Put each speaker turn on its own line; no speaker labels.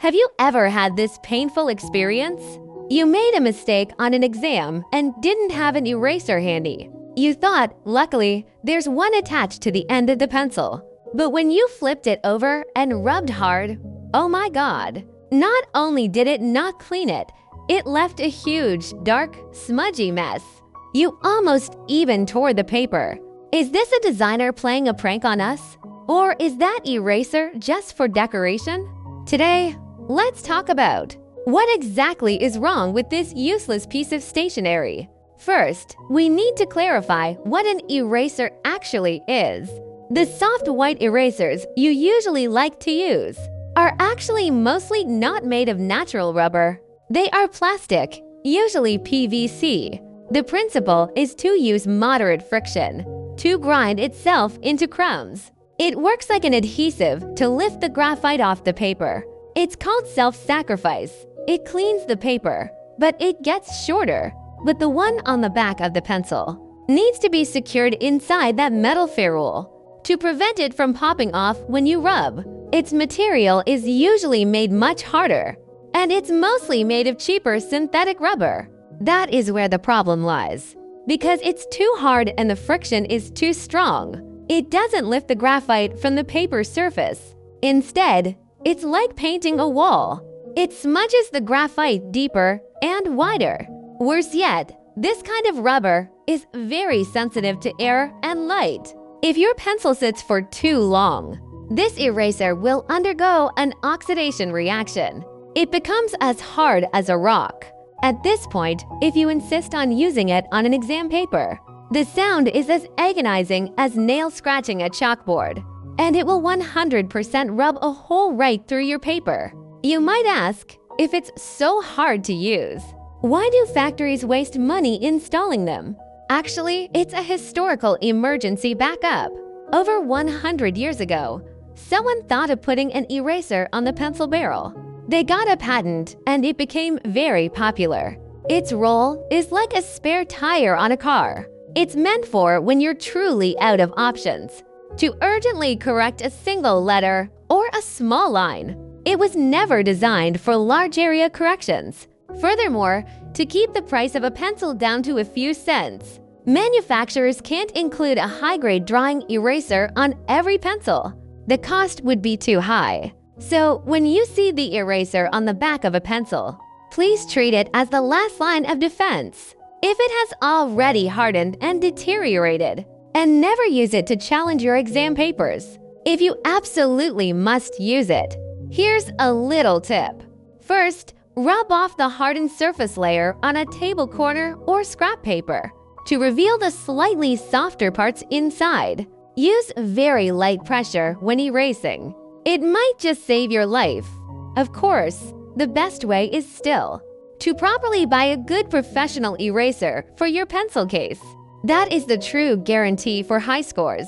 Have you ever had this painful experience? You made a mistake on an exam and didn't have an eraser handy. You thought, luckily, there's one attached to the end of the pencil. But when you flipped it over and rubbed hard, oh my God! Not only did it not clean it, it left a huge, dark, smudgy mess. You almost even tore the paper. Is this a designer playing a prank on us? Or is that eraser just for decoration? Today, let's talk about what exactly is wrong with this useless piece of stationery. First, we need to clarify what an eraser actually is. The soft white erasers you usually like to use are actually mostly not made of natural rubber. They are plastic, usually PVC. The principle is to use moderate friction to grind itself into crumbs. It works like an adhesive to lift the graphite off the paper. It's called self-sacrifice. It cleans the paper, but it gets shorter. But the one on the back of the pencil needs to be secured inside that metal ferrule to prevent it from popping off when you rub. Its material is usually made much harder, and it's mostly made of cheaper synthetic rubber. That is where the problem lies. Because it's too hard and the friction is too strong, it doesn't lift the graphite from the paper surface. Instead, it's like painting a wall. It smudges the graphite deeper and wider. Worse yet, this kind of rubber is very sensitive to air and light. If your pencil sits for too long, this eraser will undergo an oxidation reaction. It becomes as hard as a rock. At this point, if you insist on using it on an exam paper, the sound is as agonizing as nail scratching a chalkboard, and it will 100% rub a hole right through your paper. You might ask, if it's so hard to use, why do factories waste money installing them? Actually, it's a historical emergency backup. Over 100 years ago, someone thought of putting an eraser on the pencil barrel. They got a patent, and it became very popular. Its role is like a spare tire on a car. It's meant for when you're truly out of options, to urgently correct a single letter or a small line. It was never designed for large area corrections. Furthermore, to keep the price of a pencil down to a few cents, manufacturers can't include a high-grade drawing eraser on every pencil. The cost would be too high. So, when you see the eraser on the back of a pencil, please treat it as the last line of defense. If it has already hardened and deteriorated, and never use it to challenge your exam papers. If you absolutely must use it, here's a little tip. First, rub off the hardened surface layer on a table corner or scrap paper to reveal the slightly softer parts inside. Use very light pressure when erasing. It might just save your life. Of course, the best way is still to properly buy a good professional eraser for your pencil case. That is the true guarantee for high scores.